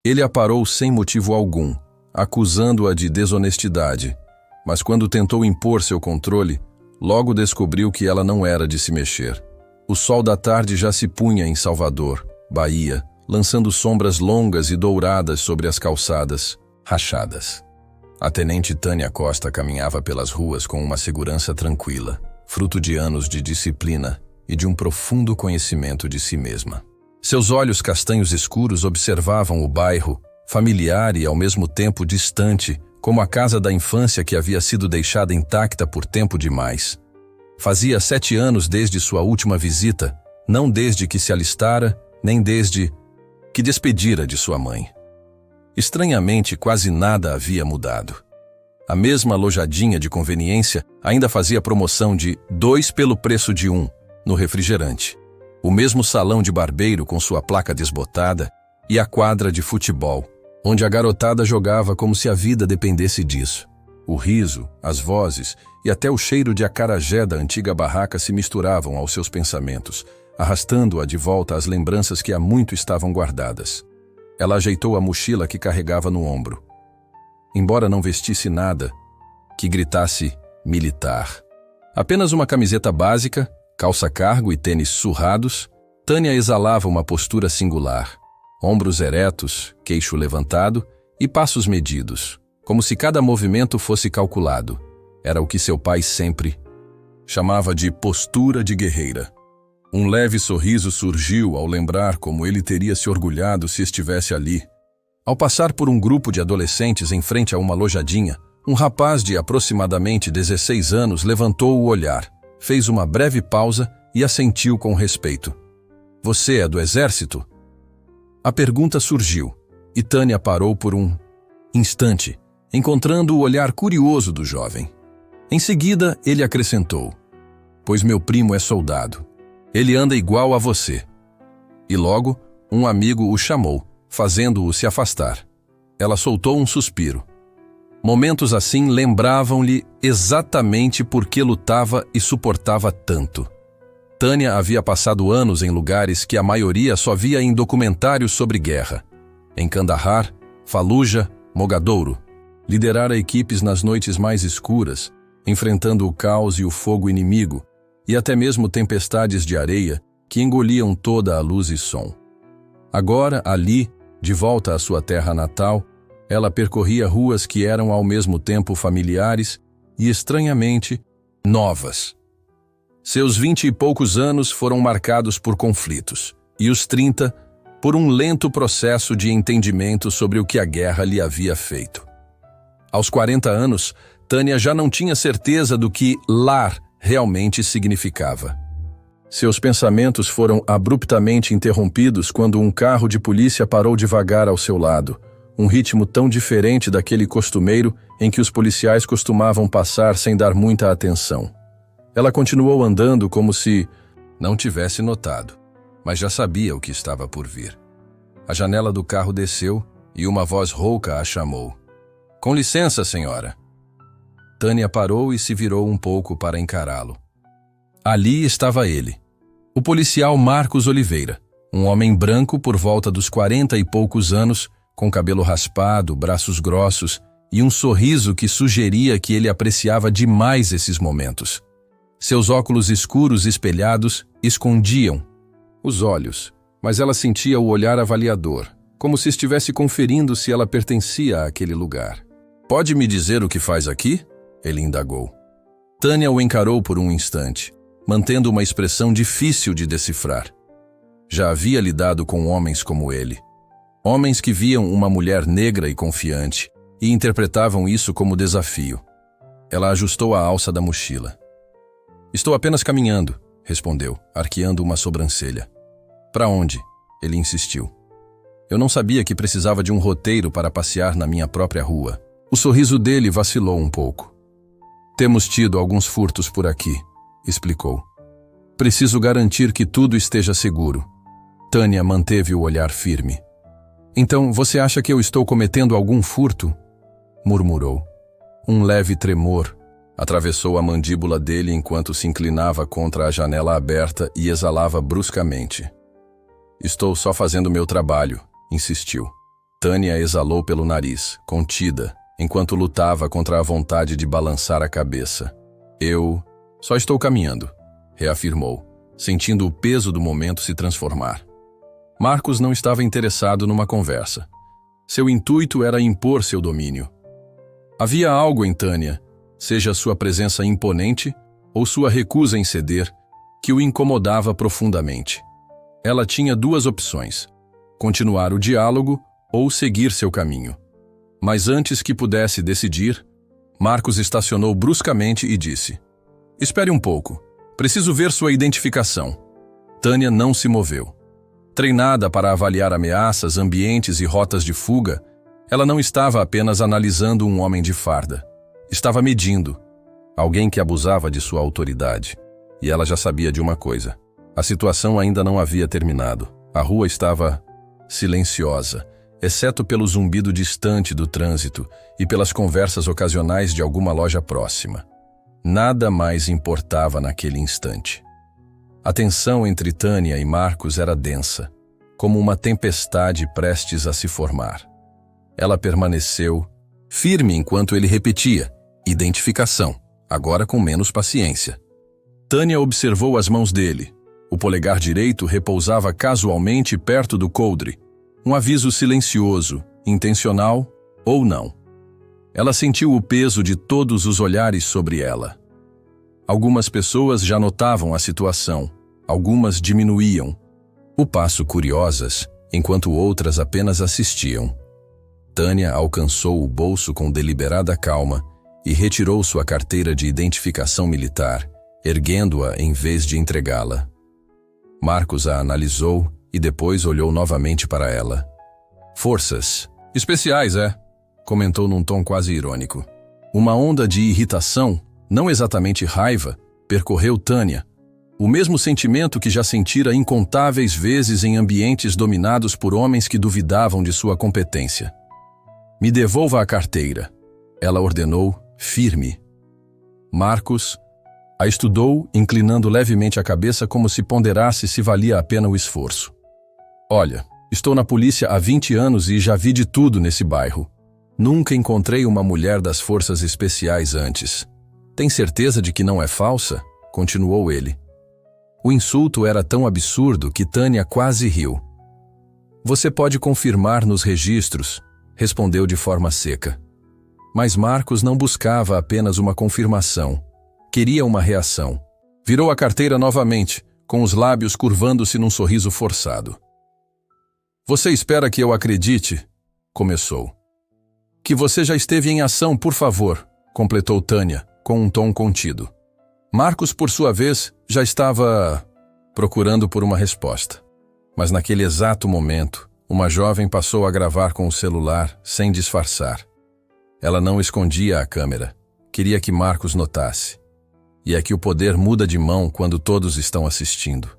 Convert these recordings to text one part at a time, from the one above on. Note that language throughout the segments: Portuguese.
Ele a parou sem motivo algum, acusando-a de desonestidade, mas quando tentou impor seu controle, logo descobriu que ela não era de se mexer. O sol da tarde já se punha em Salvador, Bahia, lançando sombras longas e douradas sobre as calçadas, rachadas. A tenente Tânia Costa caminhava pelas ruas com uma segurança tranquila, fruto de anos de disciplina e de um profundo conhecimento de si mesma. Seus olhos castanhos escuros observavam o bairro, familiar e ao mesmo tempo distante, como a casa da infância que havia sido deixada intacta por tempo demais. Fazia 7 anos desde sua última visita, não desde que se alistara, nem desde que despedira de sua mãe. Estranhamente, quase nada havia mudado. A mesma lojadinha de conveniência ainda fazia promoção de 2 pelo preço de 1 no refrigerante. O mesmo salão de barbeiro com sua placa desbotada e a quadra de futebol, onde a garotada jogava como se a vida dependesse disso. O riso, as vozes e até o cheiro de acarajé da antiga barraca se misturavam aos seus pensamentos, arrastando-a de volta às lembranças que há muito estavam guardadas. Ela ajeitou a mochila que carregava no ombro. Embora não vestisse nada que gritasse militar. Apenas uma camiseta básica, calça cargo e tênis surrados, Tânia exalava uma postura singular. Ombros eretos, queixo levantado e passos medidos, como se cada movimento fosse calculado. Era o que seu pai sempre chamava de postura de guerreira. Um leve sorriso surgiu ao lembrar como ele teria se orgulhado se estivesse ali. Ao passar por um grupo de adolescentes em frente a uma lojadinha, um rapaz de aproximadamente 16 anos levantou o olhar, fez uma breve pausa e assentiu com respeito. "Você é do exército?" A pergunta surgiu, e Tânia parou por um instante, encontrando o olhar curioso do jovem. Em seguida, ele acrescentou: "Pois meu primo é soldado. Ele anda igual a você." E logo, um amigo o chamou, fazendo-o se afastar. Ela soltou um suspiro. Momentos assim lembravam-lhe exatamente por que lutava e suportava tanto. Tânia havia passado anos em lugares que a maioria só via em documentários sobre guerra. Em Kandahar, Fallujah, Mogadouro. Liderara equipes nas noites mais escuras, enfrentando o caos e o fogo inimigo, e até mesmo tempestades de areia que engoliam toda a luz e som. Agora, ali, de volta à sua terra natal, ela percorria ruas que eram ao mesmo tempo familiares e, estranhamente, novas. Seus 20 e poucos anos foram marcados por conflitos, e os 30 por um lento processo de entendimento sobre o que a guerra lhe havia feito. Aos 40 anos, Tânia já não tinha certeza do que lar realmente significava. Seus pensamentos foram abruptamente interrompidos quando um carro de polícia parou devagar ao seu lado, um ritmo tão diferente daquele costumeiro em que os policiais costumavam passar sem dar muita atenção. Ela continuou andando como se não tivesse notado, mas já sabia o que estava por vir. A janela do carro desceu e uma voz rouca a chamou. "Com licença, senhora." Tânia parou e se virou um pouco para encará-lo. Ali estava ele, o policial Marcos Oliveira, um homem branco por volta dos 40 e poucos anos, com cabelo raspado, braços grossos e um sorriso que sugeria que ele apreciava demais esses momentos. Seus óculos escuros espelhados escondiam os olhos, mas ela sentia o olhar avaliador, como se estivesse conferindo se ela pertencia àquele lugar. "Pode me dizer o que faz aqui?" ele indagou. Tânia o encarou por um instante, mantendo uma expressão difícil de decifrar. Já havia lidado com homens como ele. Homens que viam uma mulher negra e confiante e interpretavam isso como desafio. Ela ajustou a alça da mochila. "Estou apenas caminhando", respondeu, arqueando uma sobrancelha. "Para onde?" ele insistiu. "Eu não sabia que precisava de um roteiro para passear na minha própria rua." O sorriso dele vacilou um pouco. "Temos tido alguns furtos por aqui", explicou. "Preciso garantir que tudo esteja seguro." Tânia manteve o olhar firme. "Então, você acha que eu estou cometendo algum furto?" murmurou. Um leve tremor atravessou a mandíbula dele enquanto se inclinava contra a janela aberta e exalava bruscamente. "Estou só fazendo meu trabalho", insistiu. Tânia exalou pelo nariz, contida, enquanto lutava contra a vontade de balançar a cabeça. Eu só estou caminhando, reafirmou, sentindo o peso do momento se transformar. Marcos não estava interessado numa conversa. Seu intuito era impor seu domínio. Havia algo em Tânia, seja sua presença imponente ou sua recusa em ceder, que o incomodava profundamente. Ela tinha duas opções: continuar o diálogo ou seguir seu caminho. Mas antes que pudesse decidir, Marcos estacionou bruscamente e disse: "Espere um pouco. Preciso ver sua identificação." Tânia não se moveu. Treinada para avaliar ameaças, ambientes e rotas de fuga, ela não estava apenas analisando um homem de farda. Estava medindo. Alguém que abusava de sua autoridade. E ela já sabia de uma coisa. A situação ainda não havia terminado. A rua estava silenciosa, exceto pelo zumbido distante do trânsito e pelas conversas ocasionais de alguma loja próxima. Nada mais importava naquele instante. A tensão entre Tânia e Marcos era densa, como uma tempestade prestes a se formar. Ela permaneceu firme enquanto ele repetia: identificação, agora com menos paciência. Tânia observou as mãos dele. O polegar direito repousava casualmente perto do coldre, um aviso silencioso, intencional ou não. Ela sentiu o peso de todos os olhares sobre ela. Algumas pessoas já notavam a situação, algumas diminuíam o passo curiosas, enquanto outras apenas assistiam. Tânia alcançou o bolso com deliberada calma e retirou sua carteira de identificação militar, erguendo-a em vez de entregá-la. Marcos a analisou e depois olhou novamente para ela. "Forças especiais, é?" comentou num tom quase irônico. Uma onda de irritação, não exatamente raiva, percorreu Tânia, o mesmo sentimento que já sentira incontáveis vezes em ambientes dominados por homens que duvidavam de sua competência. "Me devolva a carteira", ela ordenou, firme. Marcos a estudou, inclinando levemente a cabeça como se ponderasse se valia a pena o esforço. "Olha, estou na polícia há 20 anos e já vi de tudo nesse bairro. Nunca encontrei uma mulher das forças especiais antes. Tem certeza de que não é falsa?" continuou ele. O insulto era tão absurdo que Tânia quase riu. "Você pode confirmar nos registros", respondeu de forma seca. Mas Marcos não buscava apenas uma confirmação. Queria uma reação. Virou a carteira novamente, com os lábios curvando-se num sorriso forçado. "Você espera que eu acredite?" começou. "Que você já esteve em ação, por favor", completou Tânia, com um tom contido. Marcos, por sua vez, já estava procurando por uma resposta. Mas naquele exato momento, uma jovem passou a gravar com o celular, sem disfarçar. Ela não escondia a câmera. Queria que Marcos notasse. E é que o poder muda de mão quando todos estão assistindo.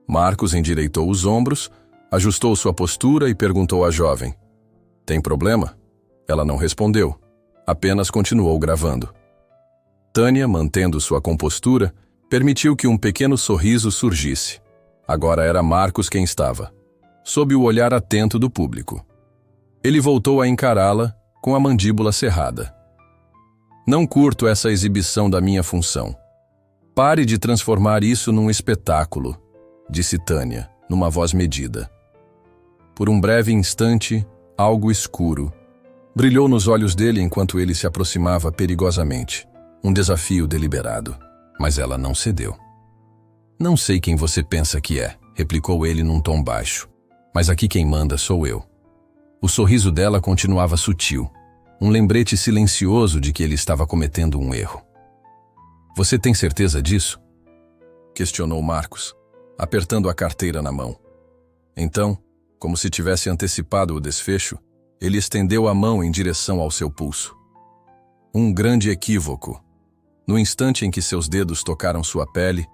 Marcos endireitou os ombros, ajustou sua postura e perguntou à jovem: "Tem problema?" Ela não respondeu, apenas continuou gravando. Tânia, mantendo sua compostura, permitiu que um pequeno sorriso surgisse. Agora era Marcos quem estava, sob o olhar atento do público. Ele voltou a encará-la com a mandíbula cerrada. "Não curto essa exibição da minha função. Pare de transformar isso num espetáculo", disse Tânia, numa voz medida. Por um breve instante, algo escuro brilhou nos olhos dele enquanto ele se aproximava perigosamente. Um desafio deliberado. Mas ela não cedeu. "Não sei quem você pensa que é", replicou ele num tom baixo. "Mas aqui quem manda sou eu." O sorriso dela continuava sutil. Um lembrete silencioso de que ele estava cometendo um erro. "Você tem certeza disso?" questionou Marcos, apertando a carteira na mão. Então, como se tivesse antecipado o desfecho, ele estendeu a mão em direção ao seu pulso. Um grande equívoco. No instante em que seus dedos tocaram sua pele,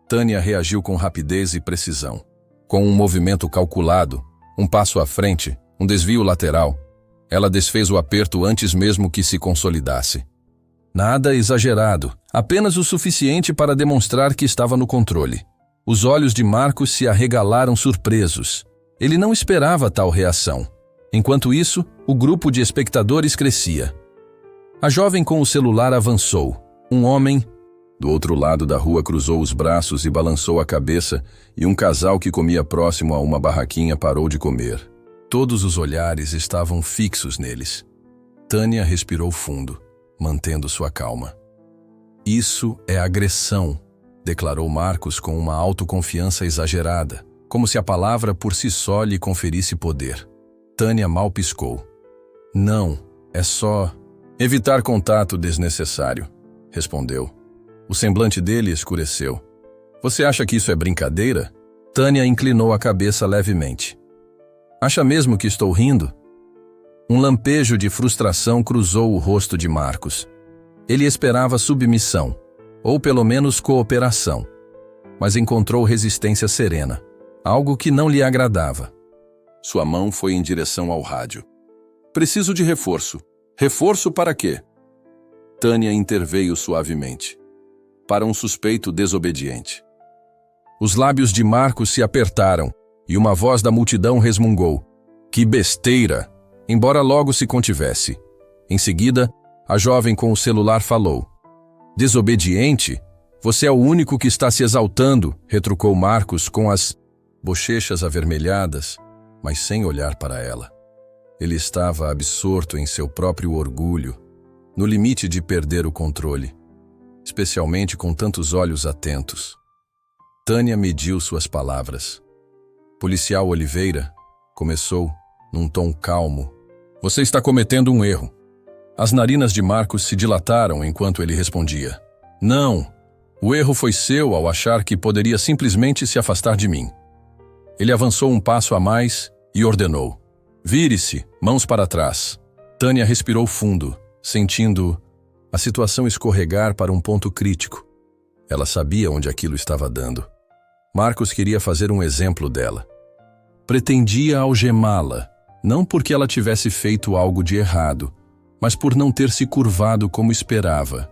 Tânia reagiu com rapidez e precisão. Com um movimento calculado, um passo à frente, um desvio lateral, ela desfez o aperto antes mesmo que se consolidasse. Nada exagerado, apenas o suficiente para demonstrar que estava no controle. Os olhos de Marcos se arregalaram surpresos. Ele não esperava tal reação. Enquanto isso, o grupo de espectadores crescia. A jovem com o celular avançou. Um homem do outro lado da rua cruzou os braços e balançou a cabeça, e um casal que comia próximo a uma barraquinha parou de comer. Todos os olhares estavam fixos neles. Tânia respirou fundo, mantendo sua calma. Isso é agressão, declarou Marcos com uma autoconfiança exagerada, como se a palavra por si só lhe conferisse poder. Tânia mal piscou. Não, é só evitar contato desnecessário, respondeu. O semblante dele escureceu. Você acha que isso é brincadeira? Tânia inclinou a cabeça levemente. Acha mesmo que estou rindo? Um lampejo de frustração cruzou o rosto de Marcos. Ele esperava submissão, ou pelo menos cooperação, mas encontrou resistência serena, algo que não lhe agradava. Sua mão foi em direção ao rádio. Preciso de reforço. Reforço para quê? Tânia interveio suavemente. Para um suspeito desobediente. Os lábios de Marcos se apertaram e uma voz da multidão resmungou. Que besteira! Embora logo se contivesse. Em seguida, a jovem com o celular falou. Desobediente? Você é o único que está se exaltando, retrucou Marcos com as bochechas avermelhadas, mas sem olhar para ela. Ele estava absorto em seu próprio orgulho, no limite de perder o controle. Especialmente com tantos olhos atentos. Tânia mediu suas palavras. Policial Oliveira começou, num tom calmo. Você está cometendo um erro. As narinas de Marcos se dilataram enquanto ele respondia. Não, o erro foi seu ao achar que poderia simplesmente se afastar de mim. Ele avançou um passo a mais e ordenou. Vire-se, mãos para trás. Tânia respirou fundo, sentindo a situação escorregar para um ponto crítico. Ela sabia onde aquilo estava dando. Marcos queria fazer um exemplo dela. Pretendia algemá-la, não porque ela tivesse feito algo de errado, mas por não ter se curvado como esperava.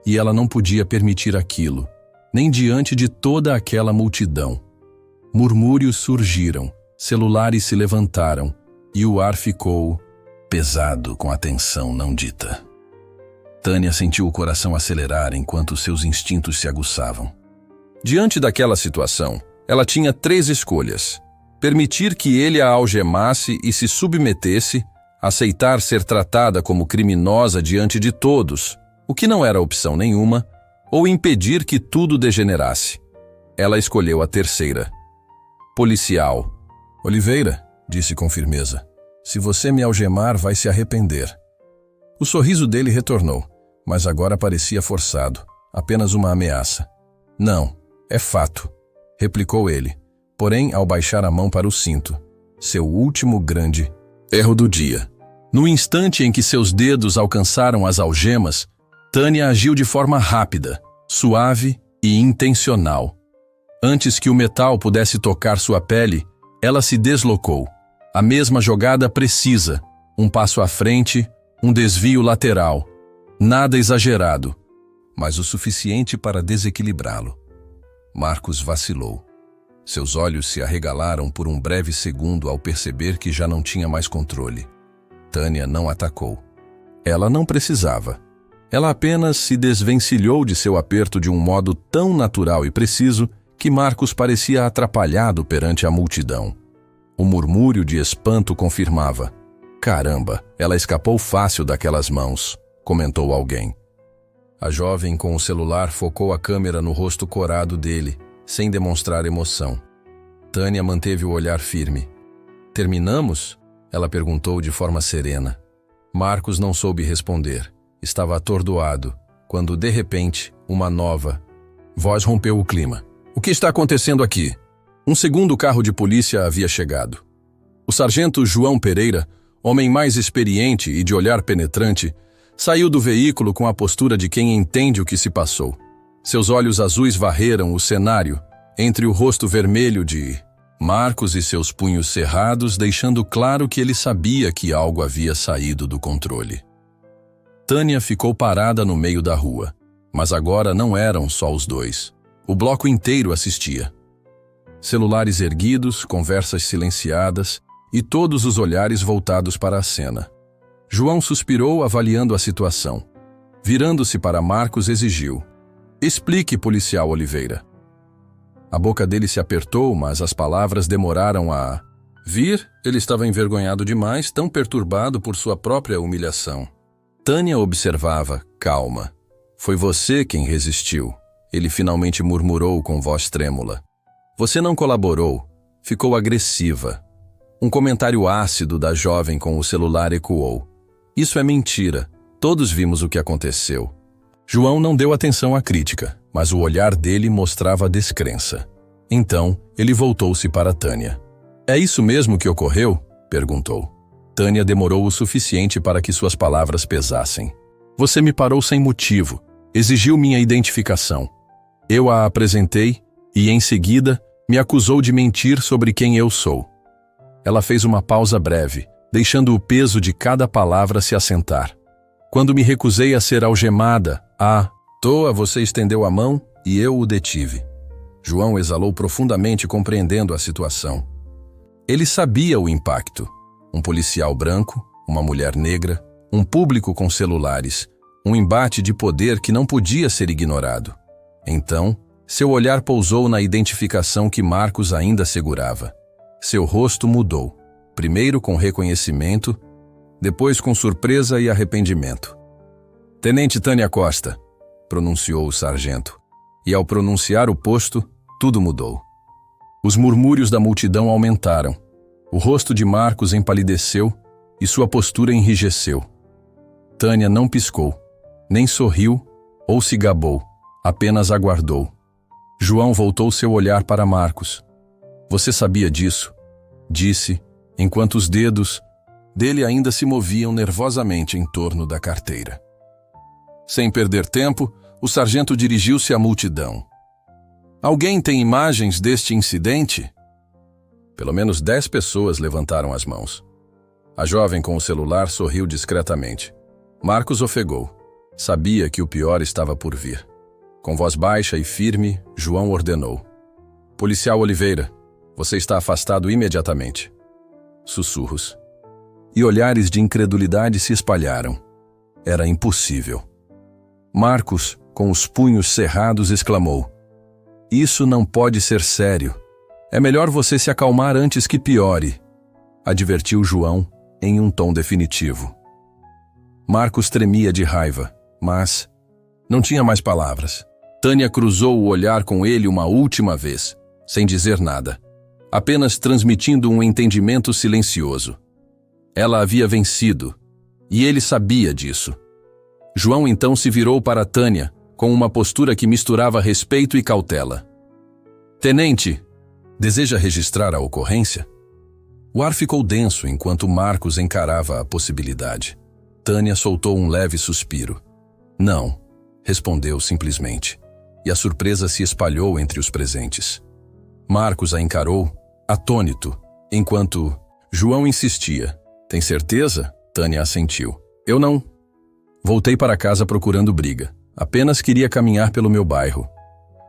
E ela não podia permitir aquilo, nem diante de toda aquela multidão. Murmúrios surgiram, celulares se levantaram, e o ar ficou pesado com a tensão não dita. Tânia sentiu o coração acelerar enquanto seus instintos se aguçavam. Diante daquela situação, ela tinha 3 escolhas. Permitir que ele a algemasse e se submetesse, aceitar ser tratada como criminosa diante de todos, o que não era opção nenhuma, ou impedir que tudo degenerasse. Ela escolheu a terceira. Policial. Oliveira, disse com firmeza, se você me algemar, vai se arrepender. O sorriso dele retornou, mas agora parecia forçado, apenas uma ameaça. Não, é fato, replicou ele, porém ao baixar a mão para o cinto, seu último grande erro do dia. No instante em que seus dedos alcançaram as algemas, Tânia agiu de forma rápida, suave e intencional. Antes que o metal pudesse tocar sua pele, ela se deslocou. A mesma jogada precisa, um passo à frente, um desvio lateral. Nada exagerado, mas o suficiente para desequilibrá-lo. Marcos vacilou. Seus olhos se arregalaram por um breve segundo ao perceber que já não tinha mais controle. Tânia não atacou. Ela não precisava. Ela apenas se desvencilhou de seu aperto de um modo tão natural e preciso que Marcos parecia atrapalhado perante a multidão. O murmúrio de espanto confirmava. Caramba, ela escapou fácil daquelas mãos, comentou alguém. A jovem com o celular focou a câmera no rosto corado dele, sem demonstrar emoção. Tânia manteve o olhar firme. Terminamos? Ela perguntou de forma serena. Marcos não soube responder. Estava atordoado, quando, de repente, uma nova voz rompeu o clima. O que está acontecendo aqui? Um segundo carro de polícia havia chegado. O sargento João Pereira, homem mais experiente e de olhar penetrante, saiu do veículo com a postura de quem entende o que se passou. Seus olhos azuis varreram o cenário, entre o rosto vermelho de Marcos e seus punhos cerrados, deixando claro que ele sabia que algo havia saído do controle. Tânia ficou parada no meio da rua, mas agora não eram só os dois. O bloco inteiro assistia. Celulares erguidos, conversas silenciadas e todos os olhares voltados para a cena. João suspirou, avaliando a situação. Virando-se para Marcos, exigiu: "Explique, policial Oliveira." A boca dele se apertou, mas as palavras demoraram a vir. Ele estava envergonhado demais, tão perturbado por sua própria humilhação. Tânia observava, calma. "Foi você quem resistiu," ele finalmente murmurou com voz trêmula. "Você não colaborou, ficou agressiva." Um comentário ácido da jovem com o celular ecoou. "Isso é mentira. Todos vimos o que aconteceu." João não deu atenção à crítica, mas o olhar dele mostrava descrença. Então, ele voltou-se para Tânia. "É isso mesmo que ocorreu?" perguntou. Tânia demorou o suficiente para que suas palavras pesassem. "Você me parou sem motivo, exigiu minha identificação. Eu a apresentei e, em seguida, me acusou de mentir sobre quem eu sou." Ela fez uma pausa breve, deixando o peso de cada palavra se assentar. "Quando me recusei a ser algemada, à toa você estendeu a mão e eu o detive." João exalou profundamente, compreendendo a situação. Ele sabia o impacto. Um policial branco, uma mulher negra, um público com celulares, um embate de poder que não podia ser ignorado. Então, seu olhar pousou na identificação que Marcos ainda segurava. Seu rosto mudou, primeiro com reconhecimento, depois com surpresa e arrependimento. "Tenente Tânia Costa", pronunciou o sargento, e ao pronunciar o posto, tudo mudou. Os murmúrios da multidão aumentaram. O rosto de Marcos empalideceu e sua postura enrijeceu. Tânia não piscou, nem sorriu ou se gabou, apenas aguardou. João voltou seu olhar para Marcos. "Você sabia disso?" disse, enquanto os dedos dele ainda se moviam nervosamente em torno da carteira. Sem perder tempo, o sargento dirigiu-se à multidão. "Alguém tem imagens deste incidente?" Pelo menos 10 pessoas levantaram as mãos. A jovem com o celular sorriu discretamente. Marcos ofegou. Sabia que o pior estava por vir. Com voz baixa e firme, João ordenou: "Policial Oliveira, você está afastado imediatamente." Sussurros. E olhares de incredulidade se espalharam. Era impossível. Marcos, com os punhos cerrados, exclamou: "Isso não pode ser sério. É melhor você se acalmar antes que piore", advertiu João em um tom definitivo. Marcos tremia de raiva, mas não tinha mais palavras. Tânia cruzou o olhar com ele uma última vez, sem dizer nada, apenas transmitindo um entendimento silencioso. Ela havia vencido, e ele sabia disso. João então se virou para Tânia, com uma postura que misturava respeito e cautela. "Tenente, deseja registrar a ocorrência?" O ar ficou denso enquanto Marcos encarava a possibilidade. Tânia soltou um leve suspiro. "Não", respondeu simplesmente, e a surpresa se espalhou entre os presentes. Marcos a encarou, atônito, enquanto João insistia. "Tem certeza?" Tânia assentiu. "Eu não. Voltei para casa procurando briga. Apenas queria caminhar pelo meu bairro."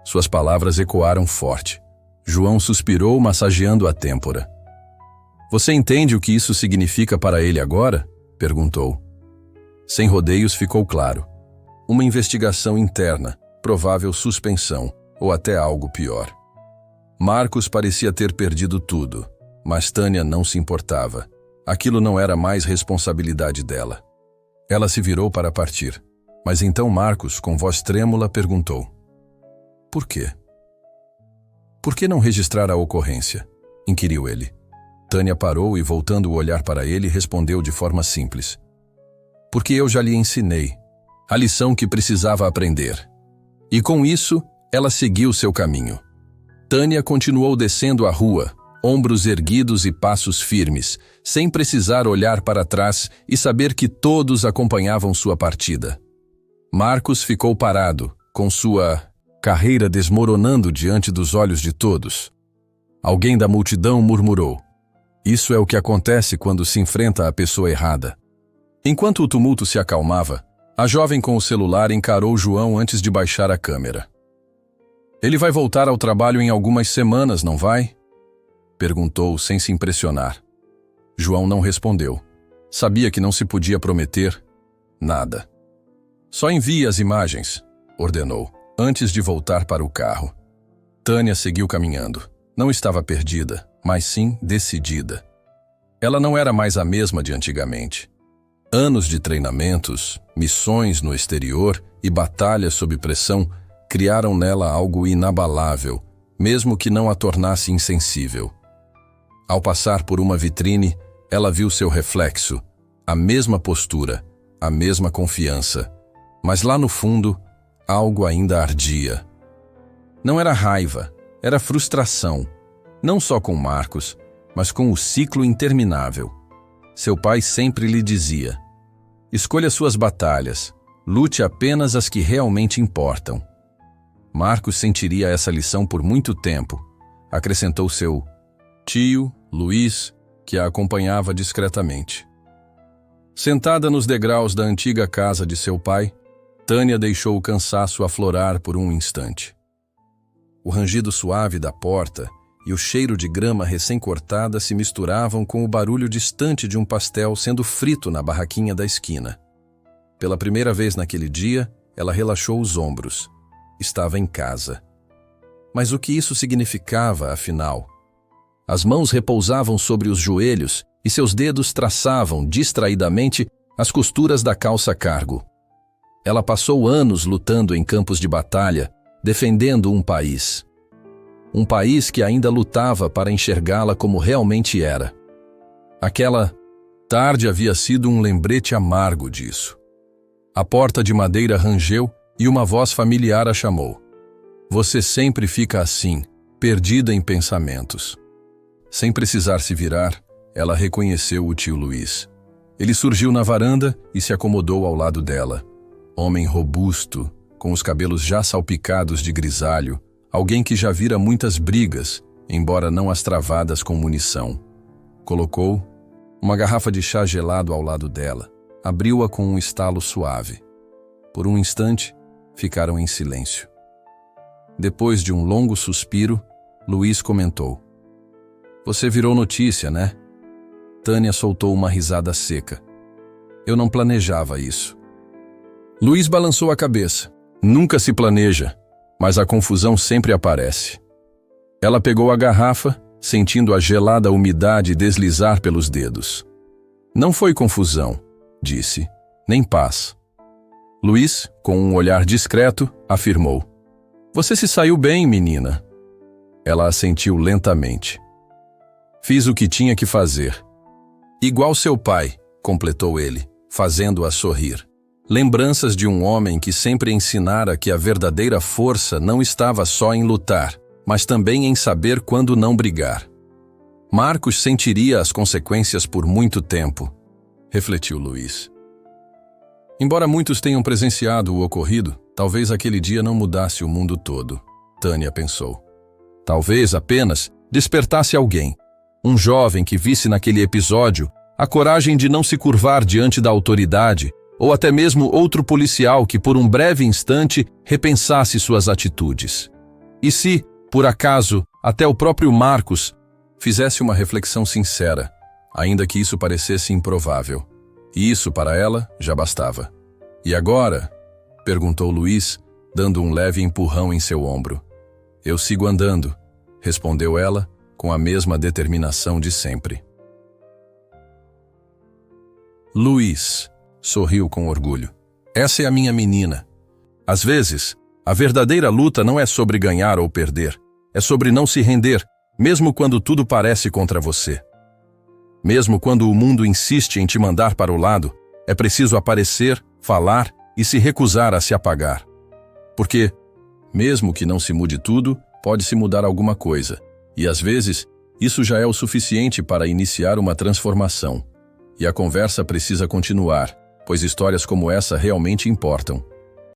Suas palavras ecoaram forte. João suspirou, massageando a têmpora. "Você entende o que isso significa para ele agora?" perguntou. Sem rodeios, ficou claro. Uma investigação interna, provável suspensão, ou até algo pior. Marcos parecia ter perdido tudo, mas Tânia não se importava. Aquilo não era mais responsabilidade dela. Ela se virou para partir, mas então Marcos, com voz trêmula, perguntou: "Por quê?" "Por que não registrar a ocorrência?" inquiriu ele. Tânia parou e, voltando o olhar para ele, respondeu de forma simples: "Porque eu já lhe ensinei a lição que precisava aprender." E com isso, ela seguiu seu caminho. Tânia continuou descendo a rua, ombros erguidos e passos firmes, sem precisar olhar para trás e saber que todos acompanhavam sua partida. Marcos ficou parado, com sua carreira desmoronando diante dos olhos de todos. Alguém da multidão murmurou: "Isso é o que acontece quando se enfrenta a pessoa errada." Enquanto o tumulto se acalmava, a jovem com o celular encarou João antes de baixar a câmera. "Ele vai voltar ao trabalho em algumas semanas, não vai?" perguntou sem se impressionar. João não respondeu. Sabia que não se podia prometer nada. Só envie as imagens, ordenou, antes de voltar para o carro. Tânia seguiu caminhando. Não estava perdida, mas sim decidida. Ela não era mais a mesma de antigamente. Anos de treinamentos, missões no exterior e batalhas sob pressão criaram nela algo inabalável, mesmo que não a tornasse insensível. Ao passar por uma vitrine, ela viu seu reflexo, a mesma postura, a mesma confiança. Mas lá no fundo, algo ainda ardia. Não era raiva, era frustração. Não só com Marcos, mas com o ciclo interminável. Seu pai sempre lhe dizia: escolha suas batalhas, lute apenas as que realmente importam. Marcos sentiria essa lição por muito tempo, acrescentou seu tio, Luiz, que a acompanhava discretamente. Sentada nos degraus da antiga casa de seu pai, Tânia deixou o cansaço aflorar por um instante. O rangido suave da porta e o cheiro de grama recém-cortada se misturavam com o barulho distante de um pastel sendo frito na barraquinha da esquina. Pela primeira vez naquele dia, ela relaxou os ombros. Estava em casa. Mas o que isso significava, afinal? As mãos repousavam sobre os joelhos e seus dedos traçavam, distraidamente, as costuras da calça cargo. Ela passou anos lutando em campos de batalha, defendendo um país. Um país que ainda lutava para enxergá-la como realmente era. Aquela tarde havia sido um lembrete amargo disso. A porta de madeira rangeu e uma voz familiar a chamou. Você sempre fica assim, perdida em pensamentos. Sem precisar se virar, ela reconheceu o tio Luiz. Ele surgiu na varanda e se acomodou ao lado dela. Homem robusto, com os cabelos já salpicados de grisalho, alguém que já vira muitas brigas, embora não as travadas com munição. Colocou uma garrafa de chá gelado ao lado dela, abriu-a com um estalo suave. Por um instante, ficaram em silêncio. Depois de um longo suspiro, Luiz comentou: Você virou notícia, né? Tânia soltou uma risada seca. Eu não planejava isso. Luiz balançou a cabeça. Nunca se planeja, mas a confusão sempre aparece. Ela pegou a garrafa, sentindo a gelada umidade deslizar pelos dedos. Não foi confusão, disse, nem paz. Luiz, com um olhar discreto, afirmou: Você se saiu bem, menina. Ela assentiu lentamente. Fiz o que tinha que fazer. Igual seu pai, completou ele, fazendo-a sorrir. Lembranças de um homem que sempre ensinara que a verdadeira força não estava só em lutar, mas também em saber quando não brigar. Marcos sentiria as consequências por muito tempo, refletiu Luiz. Embora muitos tenham presenciado o ocorrido, talvez aquele dia não mudasse o mundo todo, Tânia pensou. Talvez apenas despertasse alguém, um jovem que visse naquele episódio a coragem de não se curvar diante da autoridade, ou até mesmo outro policial que por um breve instante repensasse suas atitudes. E se, por acaso, até o próprio Marcos fizesse uma reflexão sincera, ainda que isso parecesse improvável. E isso, para ela, já bastava. E agora? Perguntou Luiz, dando um leve empurrão em seu ombro. Eu sigo andando, respondeu ela, com a mesma determinação de sempre. Luiz sorriu com orgulho. Essa é a minha menina. Às vezes, a verdadeira luta não é sobre ganhar ou perder. É sobre não se render, mesmo quando tudo parece contra você. Mesmo quando o mundo insiste em te mandar para o lado, é preciso aparecer, falar e se recusar a se apagar. Porque, mesmo que não se mude tudo, pode-se mudar alguma coisa. E às vezes, isso já é o suficiente para iniciar uma transformação. E a conversa precisa continuar, pois histórias como essa realmente importam.